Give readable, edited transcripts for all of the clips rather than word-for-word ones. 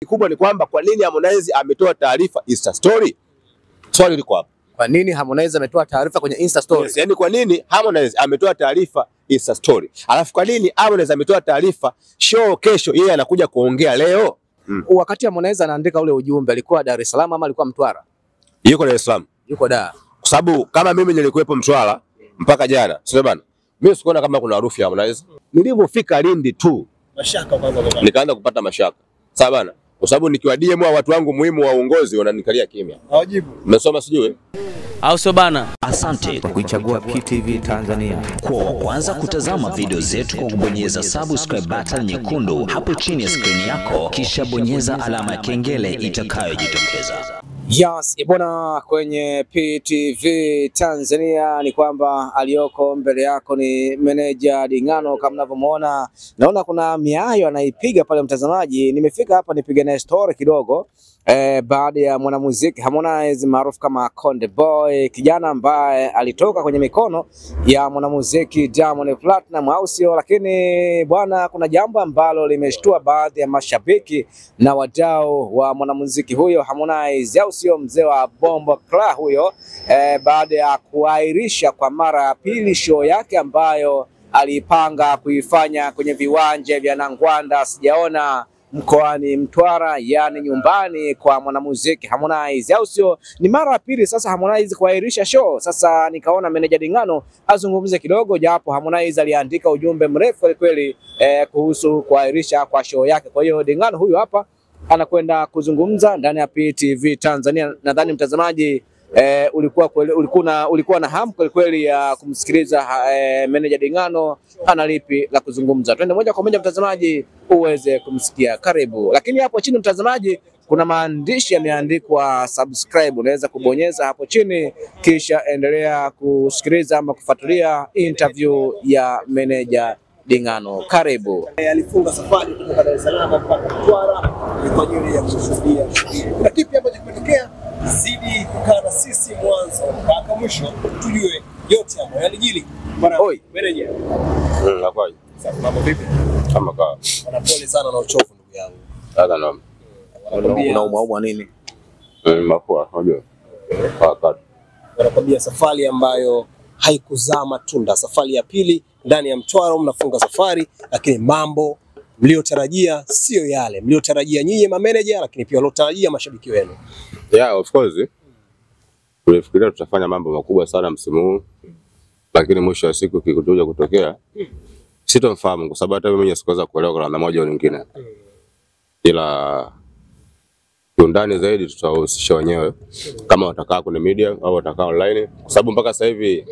Kikubwa ni kwamba kwa nini Harmonize ametoa taarifa Insta story? Swali liko hapo. Kwa nini Harmonize ametoa taarifa kwenye Insta story? Yes, yani kwa nini Harmonize ametoa taarifa Insta story? Alafu kwa nini Harmonize ametoa taarifa show kesho yeye anakuja kuongea leo? Wakati Harmonize anaandika ule ujumbe alikuwa Dar es Salaam ama alikuwa Mtwara? Yuko Dar es Salaam. Yuko Dar. Kwa sababu kama mimi nilikuwepo Mtwara mpaka jana, sio bana? Mimi sikuona kama kuna harufu ya Harmonize. Nilipofika Lindi tu mashaka kwanza nikaanza kupata mashaka. Sawa bana? Kwa sababu nikiwa DM wa watu wangu muhimu wa uongozi wananikalia kimya. hawajibu. Umesoma sijui? Au sio bana? Asante kwa kuichagua PTV Tanzania. Kwa kwanza kutazama video zetu kwa kubonyeza subscribe button nyekundu hapo chini ya screen yako, kisha bonyeza alama ya kengele itakayojitokeza. Yes, ibona kwenye PTV Tanzania ni kwamba aliyoko mbele yako ni meneja Dingano. Kama mnavyomuona, naona kuna miayo anaipiga pale mtazamaji. Nimefika hapa nipige na story kidogo baada ya mwanamuziki Harmonize maarufu kama Konde Boy, kijana ambaye alitoka kwenye mikono ya mwanamuziki Diamond Platnumz au sio, lakini bwana, kuna jambo ambalo limeshtua baadhi ya mashabiki na wadau wa mwanamuziki huyo Harmonize au sio, mzee wa Bombo Kla huyo, baada ya kuahirisha kwa mara ya pili show yake ambayo alipanga kuifanya kwenye viwanja vya Nangwanda sijaona mkoani Mtwara, yani nyumbani kwa mwanamuziki Harmonize au sio. Ni mara ya pili sasa Harmonize kuahirisha show. Sasa nikaona meneja Dingano azungumze kidogo, japo Harmonize aliandika ujumbe mrefu kweli kuhusu kuahirisha kwa show yake. Kwa hiyo Dingano huyu hapa anakwenda kuzungumza ndani ya PTV Tanzania. Nadhani mtazamaji ulikuwa na hamu kweli ya kumsikiliza meneja Dingano ana lipi la kuzungumza. Twende moja kwa moja mtazamaji uweze kumsikia. Karibu. Lakini hapo chini mtazamaji kuna maandishi yameandikwa subscribe, unaweza kubonyeza hapo chini kisha endelea kusikiliza ama kufuatilia interview ya meneja Dingano. Karibu. Alifunga safari kutoka Dar es Salaam mpaka Mtwara kwa ajili ya kushuhudia. Kuna kipi ambacho kimetokea? Zidi kukaa na sisi mwanzo mpaka mwisho tujue yote hapo yalijili. Bwana Oi, meneja. Nakwaje? Sasa mambo vipi? Kama kaa. Bwana pole sana na uchovu ndugu yangu. Sasa naomba. unaumwa nini? Mafua, unajua. Wakati. Wanakwambia safari ambayo haikuzaa matunda, safari ya pili ndani ya Mtwara mnafunga safari, lakini mambo mliotarajia sio yale mliotarajia nyinyi mameneja, lakini pia waliotarajia mashabiki wenu. Yeah, of course. Tulifikiria tutafanya mambo makubwa sana msimu huu, lakini mwisho wa siku kikuja kutokea sitomfahamu, kwa sababu hata mimi mwenyewe sikuweza kuelewa kwa namna moja au nyingine. Ila undani zaidi tutahusisha wenyewe kama watakaa kwenye media au watakaa online, kwa sababu mpaka sasa hivi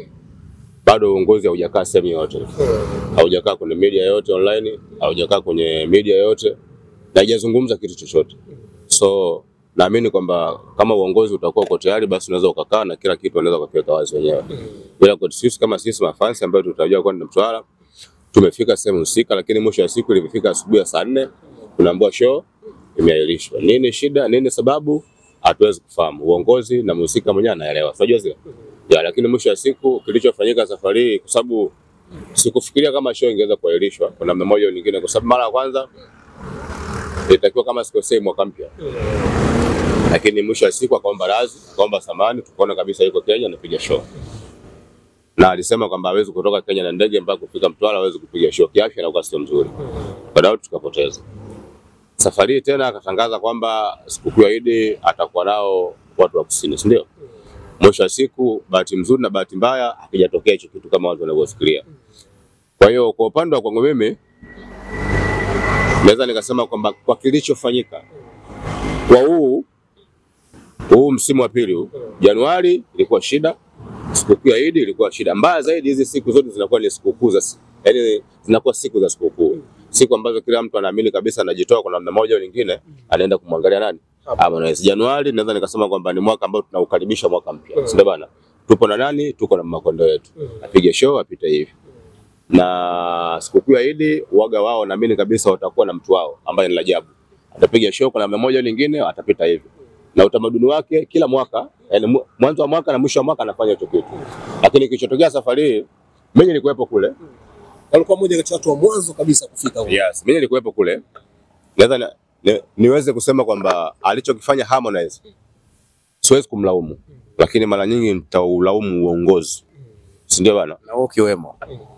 bado uongozi haujakaa sehemu yote. Haujakaa kwenye media yote online, haujakaa kwenye media yote, na hajazungumza kitu chochote. So naamini kwamba kama uongozi utakuwa uko tayari, basi unaweza ukakaa na kila kitu unaweza kukiweka wazi wenyewe. Bila kwa sisi kama sisi mafans ambao tutajua kwenda Mtwara, tumefika sehemu husika, lakini mwisho wa siku ilifika asubuhi ya saa 4 tunaambiwa show imeahirishwa. Nini shida? Nini sababu? Hatuwezi kufahamu. Uongozi na mhusika mwenyewe anaelewa. Unajua zile? Ya, lakini mwisho wa siku kilichofanyika safari hii, kwa sababu sikufikiria kama show ingeweza kuahirishwa kwa namna moja au nyingine, kwa sababu mara ya kwanza ilitakiwa kama sikosei mwaka mpya. Lakini mwisho wa siku akaomba radhi, akaomba samahani, tukaona kabisa yuko Kenya anapiga show. Na alisema kwamba hawezi kutoka Kenya na ndege mpaka kufika Mtwara hawezi kupiga show, kiafya na kwa sio mzuri. Baadaye tukapoteza. Safari tena akatangaza kwamba siku ya Eid atakuwa nao watu wa kusini, si ndio? Mwisho wa siku bahati nzuri na bahati mbaya hakijatokea hicho kitu kama watu wanavyofikiria. Kwa hiyo kwa upande wa kwangu mimi naweza nikasema kwamba kwa kilichofanyika kwa huu msimu wa pili, Januari ilikuwa shida, siku ya Eid ilikuwa shida. Mbaya zaidi hizi siku zote zinakuwa ni sikukuu za, yaani zinakuwa siku za sikukuu. Siku ambazo kila mtu anaamini kabisa anajitoa kwa namna moja au nyingine, anaenda kumwangalia nani? Harmonize. Januari naweza nikasema kwamba ni mwaka ambao tunaukaribisha mwaka mpya. Sio bana? Tupo na nani? Tuko na makondo yetu. Apige show apite hivi. Na siku ya Eid waga wao naamini kabisa watakuwa na mtu wao ambaye ni Rajabu. Atapiga show kwa namna moja au nyingine, atapita hivi. Na utamaduni wake kila mwaka, yani mwanzo wa mwaka na mwisho wa mwaka anafanya hicho kitu. Lakini kilichotokea safari hii, mimi nilikuwepo kule. Alikuwa mmoja kati ya watu wa mwanzo kabisa kufika huko. Yes, mimi nilikuwepo kule. Naweza niweze kusema kwamba alichokifanya Harmonize siwezi kumlaumu, lakini mara nyingi nitaulaumu uongozi. Si ndio bana? Na wewe ukiwemo.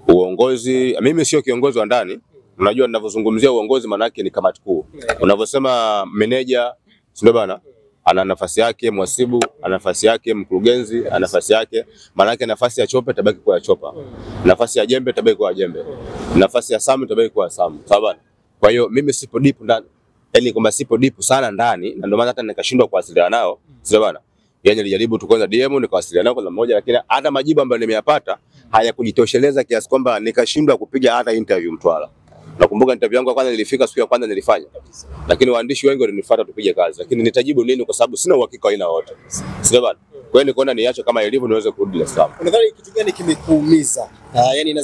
Uongozi, mimi sio kiongozi wa ndani. Unajua ninavyozungumzia uongozi maana yake ni kamati kuu. Unavyosema meneja, si ndio bana? Ana nafasi yake, mhasibu ana nafasi yake, mkurugenzi ana nafasi yake. Maana yake nafasi ya chope tabaki kwa chopa. Nafasi ya jembe tabaki kwa jembe. Nafasi ya samu tabaki kwa samu. Sawa bana? Kwa hiyo mimi sipo deep ndani. Yaani kwamba sipo deep sana ndani na ndio maana hata nikashindwa kuwasiliana nao. Sio bana? Yaani nilijaribu tu kwanza DM nikawasiliana nao kwa mmoja, lakini hata majibu ambayo nimeyapata hayakujitosheleza kiasi kwamba nikashindwa kupiga hata interview Mtwara. Nakumbuka interview yangu ya kwanza nilifika siku ya kwanza nilifanya. Lakini waandishi wengi walinifuata tupige kazi. Lakini nitajibu nini kwa sababu sina uhakika aina wote. Sio bana? Kwa hiyo nikaona niache kama ilivyo niweze kurudi Dar es Salaam. Unadhani kitu gani kimekuumiza? Yaani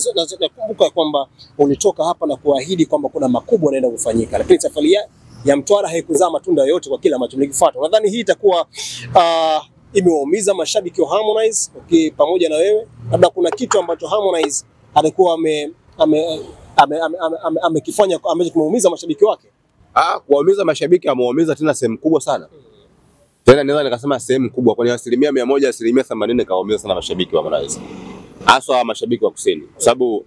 nakumbuka kwamba ulitoka hapa na kuahidi kwamba kuna makubwa yanaenda kufanyika. Lakini safari ya Mtwara haikuzaa matunda yote kwa kila ambacho mlikifuata. Unadhani hii itakuwa imewaumiza mashabiki wa Harmonize pamoja na wewe? Labda kuna kitu ambacho Harmonize alikuwa amekifanya ambacho kimeumiza mashabiki wake? Kuwaumiza mashabiki ameumiza tena sehemu kubwa sana. Tena naweza nikasema sehemu kubwa, kwa 100%, 80% kaumiza sana mashabiki wa Harmonize. Hasa mashabiki wa kusini. Kwa sababu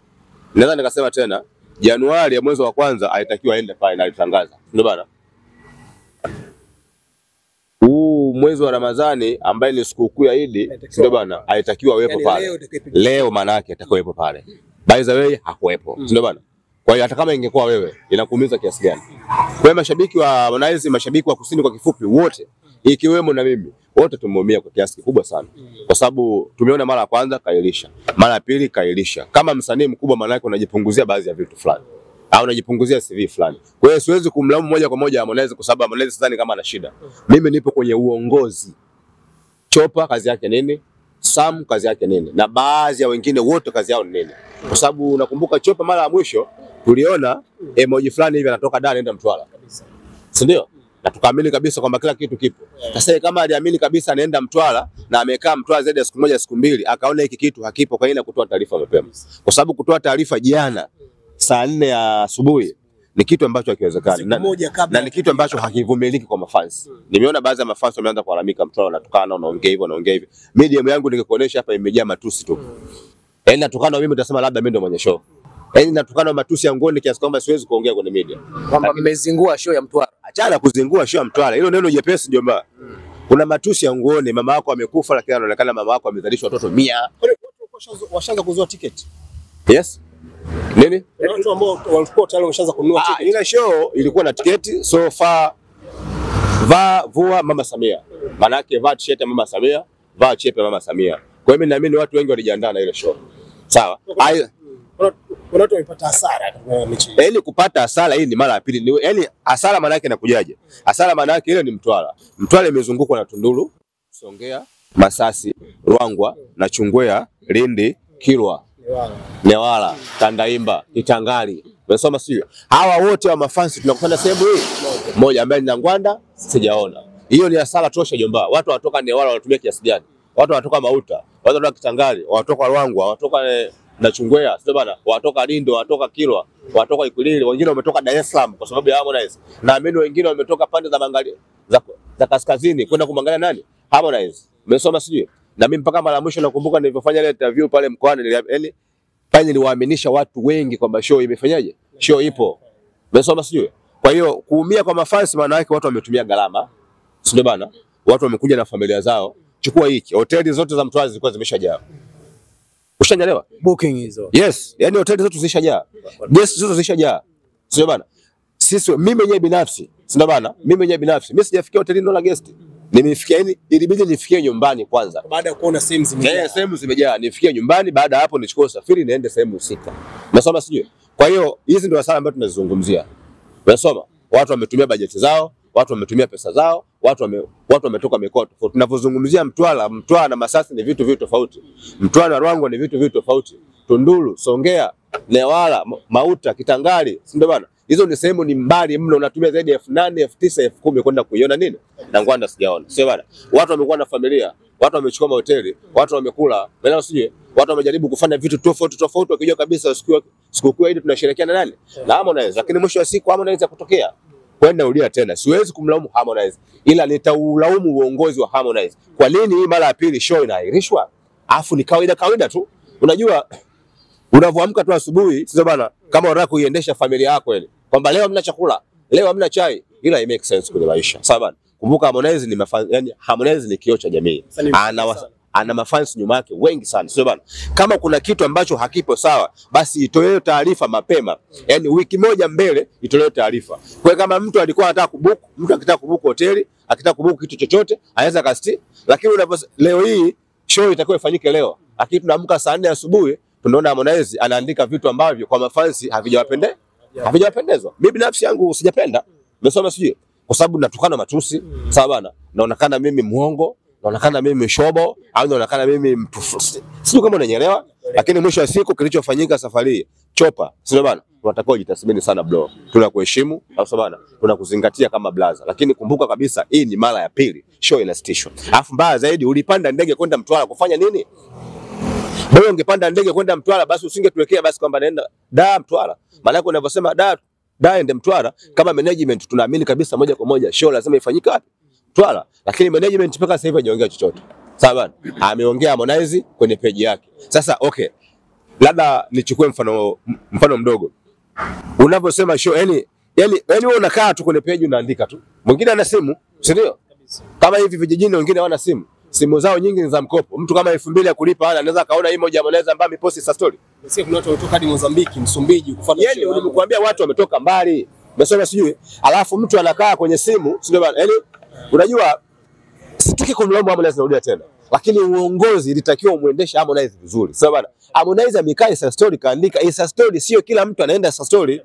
naweza nikasema tena Januari ya mwezi wa kwanza alitakiwa aende pale na alitangaza. Ndio bana? Mwezi wa Ramadhani ambaye ni sikukuu ya Eid, ndio bana, alitakiwa awepo pale. Leo maana yake atakuwepo pale. By the way hakuwepo. Ndio bana? Kwa hiyo hata kama ingekuwa wewe inakuumiza kiasi gani? Kwa hiyo mashabiki wa Harmonize, mashabiki wa kusini kwa kifupi wote, ikiwemo na mimi, wote tumeumia kwa kiasi kikubwa sana. Kwa sababu tumeona mara ya kwanza kailisha, mara ya pili kailisha. Kama msanii mkubwa maana yake unajipunguzia baadhi ya vitu fulani. Au unajipunguzia CV fulani. Kwa hiyo siwezi kumlaumu moja kwa moja Harmonize kwa sababu Harmonize sidhani kama ana shida. Mimi nipo kwenye uongozi. Chopa kazi yake nini? Sam kazi yake nini? Na baadhi ya wengine wote kazi yao ni nini? Kwa sababu unakumbuka Chopa mara ya mwisho tuliona emoji fulani hivi anatoka Dar anaenda Mtwara kabisa. Si ndio? Na tukaamini kabisa kwamba kila kitu kipo. Sasa kama aliamini kabisa anaenda Mtwara na amekaa Mtwara zaidi ya siku moja siku mbili, akaona hiki kitu hakipo, kwa nini kutoa taarifa mapema? Kwa sababu kutoa taarifa jana saa 4 ya asubuhi ni kitu ambacho hakiwezekani na ni kitu ambacho hakivumiliki kwa mafans. Nimeona baadhi ya mafans wameanza kulalamika, Mtwara anatukana, unaongea hivyo, unaongea hivi. Medium yangu ningekuonesha hapa imejaa matusi tu. Yaani natukana mimi utasema labda mimi ndo mwenye show. Yaani natukana matusi ya ngoni kiasi kwamba siwezi kuongea kwenye media. Kwamba mmezingua show ya Mtwara. Achana kuzingua show ya Mtwara. Hilo neno jepesi jomba. Kuna matusi ya ngoni, mama yako amekufa lakini anaonekana mama yako amezalisha watoto 100. Washaanza kuzoa tiketi. Yes. Nini? Watu ambao walikuwa tayari wameshaanza kununua tiketi. Ile show ilikuwa na tiketi, so far vua Mama Samia. Maana yake vaa t-shirt ya Mama Samia, vaa chepe ya Mama Samia. Kwa hiyo mimi naamini watu wengi walijiandaa na ile show. Sawa? Watu wamepata hasara kwa mechi. Yaani kupata hasara hii ni mara ya pili. Yaani hasara maana yake inakujaje? Hasara maana yake ile ni Mtwara. Mtwara imezungukwa na Tunduru, Songea, Masasi, Ruangwa, na Chungwea, Lindi, Kilwa, Newala, Tandaimba, Itangali. Umesoma sio? Hawa wote wa mafansi tunakutana sehemu hii moja ambaye ni Ngwanda sijaona. Hiyo ni hasara tosha jomba. Watu watoka Newala wanatumia kiasi gani? Watu watoka Mauta, watu watoka Kitangali, watoka Ruangwa, watoka na Chungwea, sio bana, watoka Lindo, watoka Kilwa, watoka Ikulili, wengine wametoka Dar es Salaam kwa sababu ya Harmonize. Na ameni wengine wametoka pande za Mangali za kaskazini kwenda kumwangalia nani? Harmonize. Umesoma sio? Na mimi mpaka mara mwisho nakumbuka nilipofanya ile interview pale mkoani yaani pale niliwaaminisha watu wengi kwamba show imefanyaje? Show ipo. Umesoma sio? Kwa hiyo kuumia kwa mafans maana yake watu wametumia gharama. Sio bana? Watu wamekuja na familia zao. Chukua hiki. Hoteli zote za Mtwara zilikuwa zimeshajaa. Ushanyelewa? Booking hizo. Yes, yani hoteli zote zilishajaa. Guest zote zilishajaa. Sio bana? Mimi mwenyewe binafsi, sio bana? Mimi mwenyewe binafsi, mimi sijafikia hotelini wala guest. Nimefikia yani ilibidi nifikie nyumbani kwanza. Baada ya kuona sehemu zimejaa. Sehemu zimejaa, nifikie nyumbani, baada hapo nichukue usafiri niende sehemu husika. Unasoma sijui? Kwa hiyo hizi ndio hasara ambazo tunazizungumzia. Unasoma? Watu wametumia bajeti zao, watu wametumia pesa zao, watu wametoka mikoa tofauti. Tunapozungumzia Mtwara na Masasi ni vitu tofauti. Mtwara na Ruangwa ni vitu tofauti. Tunduru, Songea, Newala, Mauta, Kitangali, si ndio bana? Hizo ni sehemu ni mbali mno, unatumia zaidi ya 8,000, 9,000, 10,000 kwenda kuiona nini? Na Ngwanda sijaona. Sio bana? Watu wamekuwa na familia, watu wamechukua mahoteli, watu wamekula, wala usije. Watu wamejaribu kufanya vitu tofauti wakijua kabisa sikukuu hii tunasherehekea na nani? Na Harmonize. Lakini mwisho wa siku Harmonize kutokea. kwenda rudia tena, siwezi kumlaumu Harmonize, ila nitaulaumu uongozi wa Harmonize. Kwa nini hii mara ya pili show inaahirishwa? Afu ni kawaida tu. Unajua unavyoamka tu asubuhi, sio bana, kama unataka kuiendesha familia yako ile, kwamba leo hamna chakula, leo hamna chai, ila it makes sense kwenye maisha. Sawa bana. Kumbuka Harmonize ni yani Harmonize ni kioo cha jamii. Ana mafans nyuma yake wengi sana, sio bana. Kama kuna kitu ambacho hakipo sawa, basi itolewe taarifa mapema. Yani wiki moja mbele itolewe taarifa. Kwa kama mtu alikuwa anataka kubook, mtu akitaka kubook hoteli, akitaka kubook kitu chochote, anaweza kasti. Lakini leo hii show itakuwa ifanyike leo. Lakini tunaamka saa 4 asubuhi, tunaona Harmonize anaandika vitu ambavyo kwa mafansi havijawapendezwa. Mimi binafsi yangu sijapenda. Nimesoma sijui kwa sababu natukana matusi, sawa bana. Naonekana mimi muongo, naonekana mimi shobo, au naonekana mimi mtu sio kama unanielewa. Lakini mwisho wa siku kilichofanyika safari hii chopa, sio bana, tunatakiwa kujitathmini sana bro. Tunakuheshimu au sio bana, tunakuzingatia kama blaza. Lakini kumbuka kabisa hii ni mara ya pili show inasitishwa. Alafu mbaya zaidi, ulipanda ndege kwenda Mtwara kufanya nini? Bora ungepanda ndege kwenda Mtwara basi usingetuwekea basi kwamba naenda Mtwara. Maana yako unavyosema ende Mtwara, kama management tunaamini kabisa moja kwa moja show lazima ifanyike wapi? Mtwara. Lakini management mpaka sasa hivi hajaongea chochote. Sawa bana? Ameongea Harmonize kwenye page yake. Sasa okay. Labda nichukue mfano mdogo. Unavyosema show yani wewe unakaa tu kwenye page unaandika tu. Mwingine ana simu, si ndio? Kama hivi vijijini wengine hawana simu. Simu zao nyingi ni za mkopo. Mtu kama 2000 ya kulipa anaweza kaona hii moja Harmonize ambaye amepost Insta story. Sasa kuna watu wametoka hadi Mozambiki, Msumbiji kufanya show. Yaani nimekuambia watu wametoka mbali. Umesema sijui. Alafu mtu anakaa kwenye simu, sio bana? Yaani unajua sitaki kumlaumu Harmonize narudia tena. Lakini uongozi ilitakiwa umuendeshe Harmonize vizuri. Sio bana? Harmonize amekaa Insta story kaandika Insta story, sio kila mtu anaenda Insta story.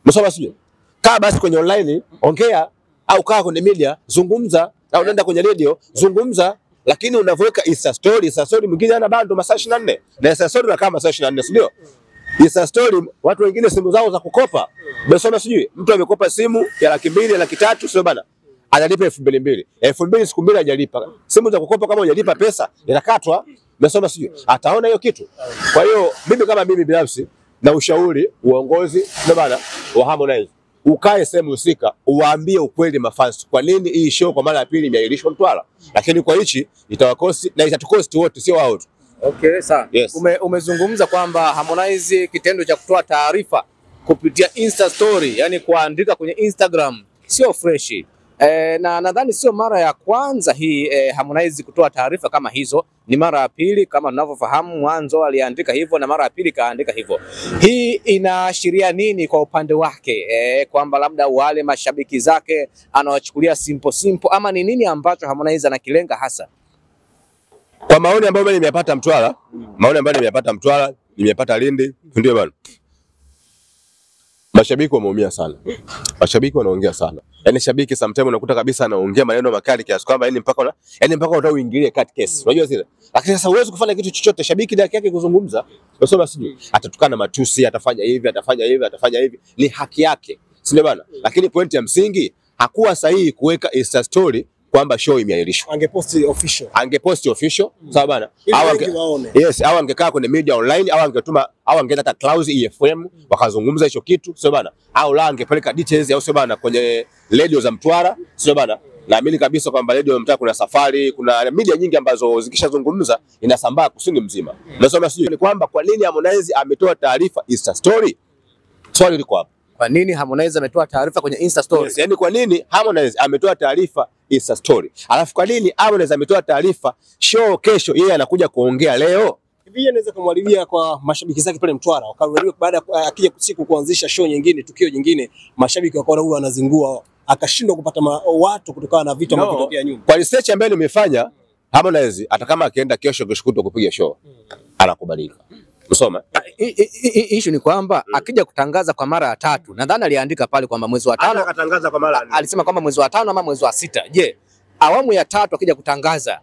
Umesema sijui. Kaa basi kwenye online, ongea au kaa kwenye media, zungumza, au unaenda kwenye radio, zungumza. Lakini unavoweka Insta story mwingine ana bado masaa 24. Na Insta story kama masaa 24, si ndio? Insta story watu wengine simu zao za kukopa. Umesoma sijui. Mtu amekopa simu ya 200,000, 300,000, sio bana? Analipa 2,200. 2,000 siku mbili hajalipa. Simu za kukopa kama hujalipa pesa inakatwa. Umesoma sijui. Ataona hiyo kitu. Kwa hiyo mimi binafsi na ushauri uongozi ndio bana wa Harmonize. Ukae sehemu husika, uwaambie ukweli mafans. Kwa nini hii show kwa mara ya pili imeahirishwa Mtwara? Lakini kwa hichi itawakosti na itatukosti wote, sio wao tu. Okay, sawa. Yes. Umezungumza kwamba Harmonize kitendo cha kutoa taarifa kupitia Insta story, yani kuandika kwenye Instagram sio fresh. Na nadhani sio mara ya kwanza hii Harmonize kutoa taarifa kama hizo, ni mara ya pili kama tunavyofahamu. Mwanzo aliandika hivyo na mara ya pili kaandika hivyo. Hii inaashiria nini kwa upande wake? Kwamba labda wale mashabiki zake anawachukulia simple ama ni nini ambacho Harmonize anakilenga hasa? Kwa maoni ambayo mimi nimeyapata Mtwara, nimeyapata Lindi, ndio bwana. Mashabiki wameumia sana. Mashabiki wanaongea sana. Yaani shabiki sometimes unakuta kabisa anaongea maneno makali kiasi kwamba mpaka unataka uingilie cut case. Unajua zile. Lakini sasa huwezi kufanya kitu chochote, shabiki ndani yake kuzungumza. Unasema sijui atatukana matusi, atafanya hivi, ni haki yake. Si ndio bwana? Lakini pointi ya msingi hakuwa sahihi kuweka Insta story kwamba show imeahirishwa. Angeposti official, sawa bana? Au angekaa kwenye media online, au angeenda hata Clouds EFM wakazungumza hicho kitu, sio bana? Au la angepeleka details, au sio bana, kwenye radio za Mtwara, sio bana? Naamini kabisa kwamba radio ya Mtwara kuna safari, kuna media nyingi ambazo zikishazungumza inasambaa kusini mzima. Nasema sijui ni kwamba kwa nini Harmonize ametoa taarifa Insta story? Swali liko hapo. Kwa nini Harmonize ametoa taarifa kwenye Insta story? Yes, yani kwa nini Harmonize ametoa taarifa Insta story? Alafu kwa nini Harmonize ametoa taarifa show kesho yeye anakuja kuongea leo? Hivi anaweza kumwalilia kwa mashabiki zake pale Mtwara, wakarudia baada akija siku kuanzisha show nyingine, tukio jingine, mashabiki wakaona huyu anazingua, akashindwa kupata watu kutokana na vitu ambavyo vitokea nyuma. Kwa research ambayo nimefanya, Harmonize hata kama akienda kesho kushukuru kupiga show, anakubalika. Usoma. Issue ni kwamba akija kutangaza kwa mara ya 3, nadhani aliandika pale kwamba mwezi wa 5 akatangaza kwa mara 4. Alisema kwamba mwezi wa 5 ama mwezi wa 6. Je, awamu ya 3 akija kutangaza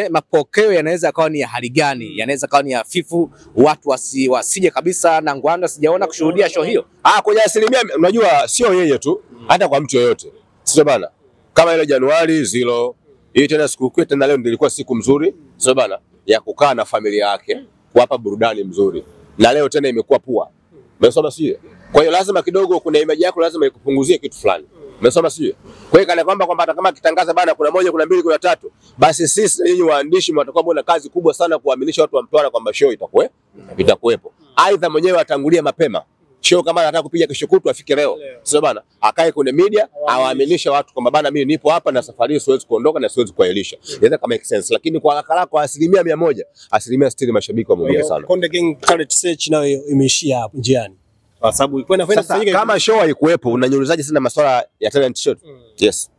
mapokeo yanaweza kawa ni ya hali gani? Yanaweza kawa ni hafifu, watu wasije kabisa na ngwanda sijaona kushuhudia show hiyo. Kwenye asilimia unajua sio yeye tu, hata kwa mtu yoyote. Sio bana. Kama ile Januari 0, hii tena sikukuu tena leo ndio ilikuwa siku mzuri, sio bana, ya kukaa na familia yake, kuwapa burudani mzuri. Na leo tena imekuwa pua. Umesoma sio? Kwa hiyo lazima kidogo kuna image yako lazima ikupunguzie kitu fulani. Umesoma sijui? Kwa hiyo kana kwamba hata kama kitangaza bana kuna 1 kuna 2 kuna 3, basi sisi nyinyi waandishi mtakuwa mna kazi kubwa sana kuaminisha watu wa Mtwara kwamba show itakuwepo. Aidha mwenyewe atangulie mapema. Show kama anataka kupiga kesho kutwa afike leo. Sio bana? Akae kwenye media, awaaminisha watu kwamba bana mimi nipo hapa na safari siwezi kuondoka na siwezi kuahirisha. Inaweza kama make sense, lakini kwa haraka kwa 100%, 60% mashabiki wameumia sana. Konde Gang talent search nayo imeishia hapo njiani. Kwa sababu ilikuwa inafanya kufanyika kama show haikuwepo, unanyulizaje sana masuala ya talent show? Yes.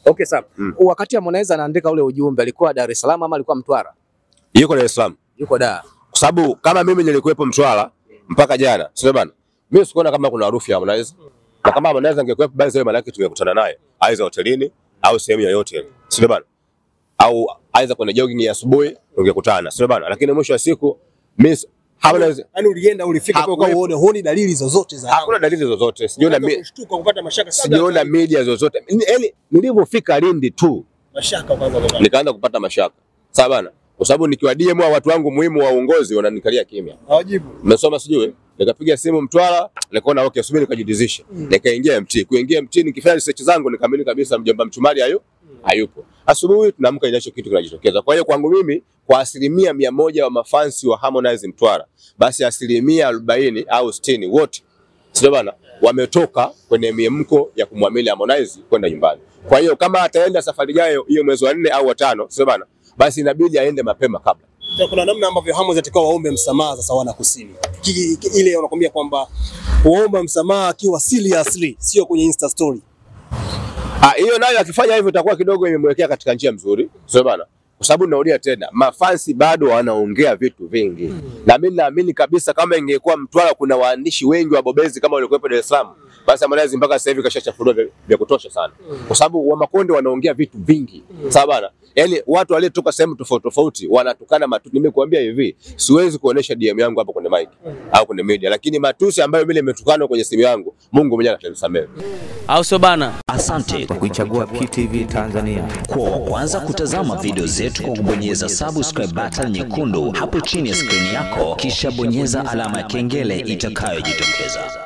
Okay, sawa. Wakati Harmonize anaandika ule ujumbe alikuwa Dar es Salaam ama alikuwa Mtwara? Yuko Dar es Salaam. Yuko Dar. Kwa sababu kama mimi nilikuwepo Mtwara mpaka jana, sio bana? Mimi sikuona kama kuna harufu ya Harmonize. Na kama Harmonize angekuwepo basi wewe malaki tungekutana naye, aidha hotelini au sehemu yoyote, sio bana? Au aidha kwenye jogging ya asubuhi tungekutana, sio bana? Lakini mwisho wa siku mimi Harmonize, yani ulienda ulifika kwa uone huoni dalili zozote za hakuna dalili zozote. Sijiona kushtuka kupata mashaka sana. Sijiona media zozote. Yaani nilipofika Lindi tu mashaka kwanza nikaanza kupata mashaka. Sawa bana? Kwa sababu nikiwa DM watu wangu muhimu wa uongozi wananikalia kimya. Hawajibu. Umesoma sijui? Nikapiga simu Mtwara, nikaona okay subiri nikajidizisha. Nikaingia MT. Kuingia MT nikifanya research zangu nikamili kabisa mjomba Mchumari hayupo. Asubuhi tunaamka inacho kitu kinajitokeza. Kwa hiyo kwangu mimi kwa 100% wa mafansi wa Harmonize Mtwara, basi 40% au 60 wote sio bana wametoka kwenye miemko ya kumwamini Harmonize kwenda nyumbani. Kwa hiyo kama ataenda safari jayo hiyo mwezi wa 4 au wa 5 sio bana, basi inabidi aende mapema kabla. Kuna namna ambavyo Harmonize atakao waombe msamaha sasa wana kusini. Ile wanakuambia kwamba kuomba msamaha akiwa seriously sio kwenye Insta story. Hiyo nayo akifanya hivyo itakuwa kidogo imemwekea katika njia nzuri, sio bana? Kwa sababu narudia tena, mafansi bado wanaongea vitu vingi. Na mimi naamini kabisa kama ingekuwa Mtwara kuna waandishi wengi wabobezi kama walikuwepo Dar es Salaam, basi Harmonize mpaka sasa hivi kashachafuliwa vya kutosha sana. Kwa sababu wa Makonde wanaongea vitu vingi. Sawa bana? Yaani watu waliotoka sehemu tofauti tofauti wanatukana matusi. Nimekuambia hivi, siwezi kuonesha DM yangu hapo kwenye mic au kwenye media, lakini matusi ambayo mimi nimetukana kwenye simu yangu, Mungu mwenyewe atanisamehe. Au sio bana? Asante kwa kuichagua PTV Tanzania. Kwa kwanza kutazama video zetu kwa kubonyeza subscribe button nyekundu hapo chini ya screen yako, kisha bonyeza alama ya kengele itakayojitokeza.